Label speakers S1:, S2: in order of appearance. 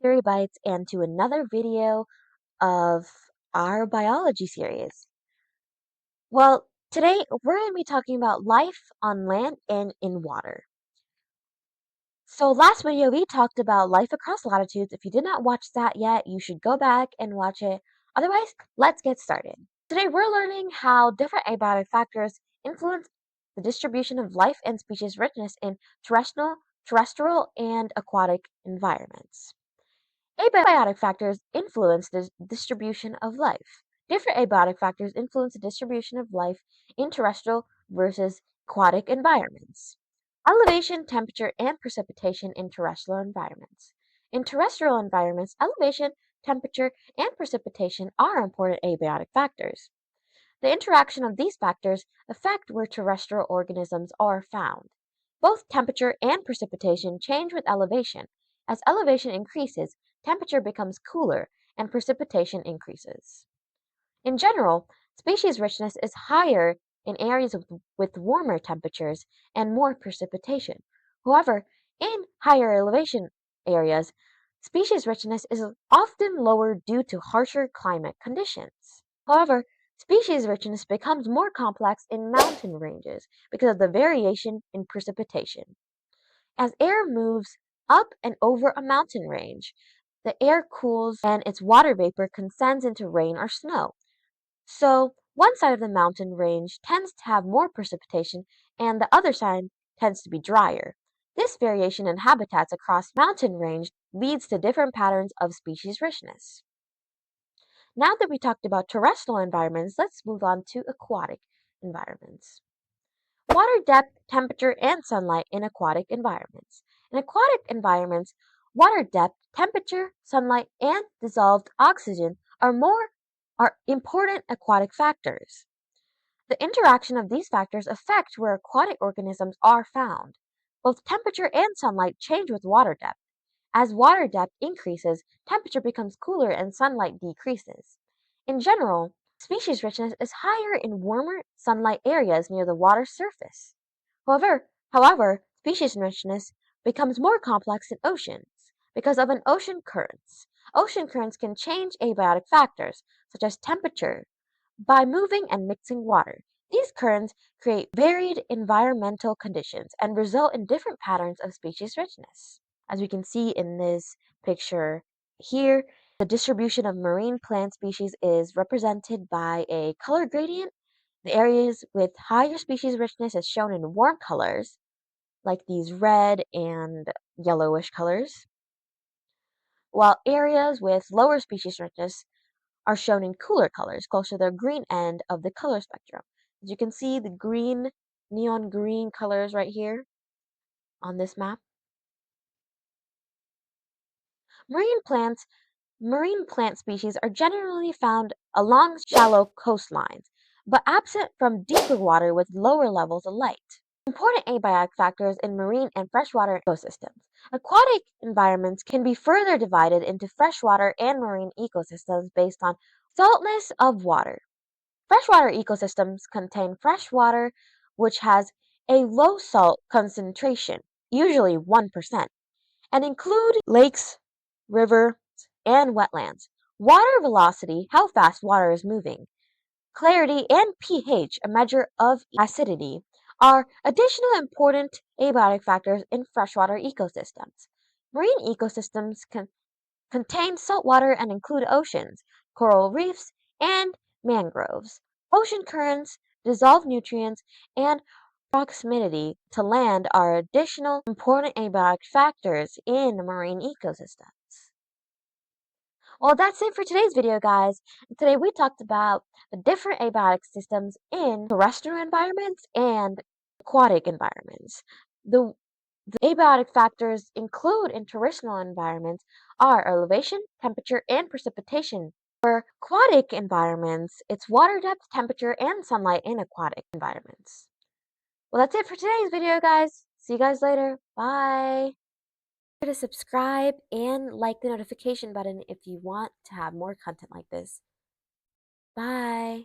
S1: Theory Bites and to another video of our biology series. Well, today we're going to be talking about life on land and in water. So last video we talked about life across latitudes. If you did not watch that yet, you should go back and watch it. Otherwise, let's get started. Today we're learning how different abiotic factors influence the distribution of life and species richness in terrestrial and aquatic environments. Abiotic factors influence the distribution of life. Different abiotic factors influence the distribution of life in terrestrial versus aquatic environments. Elevation, temperature, and precipitation in terrestrial environments. In terrestrial environments, elevation, temperature, and precipitation are important abiotic factors. The interaction of these factors affect where terrestrial organisms are found. Both temperature and precipitation change with elevation. As elevation increases, temperature becomes cooler and precipitation increases. In general, species richness is higher in areas with warmer temperatures and more precipitation. However, in higher elevation areas, species richness is often lower due to harsher climate conditions. However, species richness becomes more complex in mountain ranges because of the variation in precipitation. As air moves up and over a mountain range, the air cools and its water vapor condenses into rain or snow. So, one side of the mountain range tends to have more precipitation and the other side tends to be drier. This variation in habitats across mountain range leads to different patterns of species richness. Now that we talked about terrestrial environments, let's move on to aquatic environments. Water depth, temperature, and sunlight in aquatic environments. In aquatic environments, water depth, temperature, sunlight, and dissolved oxygen are important aquatic factors. The interaction of these factors affect where aquatic organisms are found. Both temperature and sunlight change with water depth. As water depth increases, temperature becomes cooler and sunlight decreases. In general, species richness is higher in warmer sunlight areas near the water's surface. However, species richness becomes more complex in oceans because of an ocean currents. Ocean currents can change abiotic factors, such as temperature, by moving and mixing water. These currents create varied environmental conditions and result in different patterns of species richness. As we can see in this picture here, the distribution of marine plant species is represented by a color gradient. The areas with higher species richness is shown in warm colors, like these red and yellowish colors, while areas with lower species richness are shown in cooler colors, closer to the green end of the color spectrum. As you can see, the green, neon green colors right here on this map. Marine plants Marine plant species are generally found along shallow coastlines, but absent from deeper water with lower levels of light. Important abiotic factors in marine and freshwater ecosystems. Aquatic environments can be further divided into freshwater and marine ecosystems based on saltness of water. Freshwater ecosystems contain fresh water which has a low salt concentration, usually 1%, and include lakes, rivers, and wetlands. Water velocity, how fast water is moving, clarity, and pH, a measure of acidity, are additional important abiotic factors in freshwater ecosystems. Marine ecosystems contain salt water and include oceans, coral reefs, and mangroves. Ocean currents, dissolved nutrients, and proximity to land are additional important abiotic factors in marine ecosystems. Well, that's it for today's video, guys. Today we talked about the different abiotic systems in terrestrial environments and aquatic environments. The abiotic factors include in terrestrial environments are elevation, temperature, and precipitation. For aquatic environments, it's water depth, temperature, and sunlight in aquatic environments. Well, that's it for today's video, guys. See you guys later. Bye. Remember to subscribe and like the notification button if you want to have more content like this. Bye.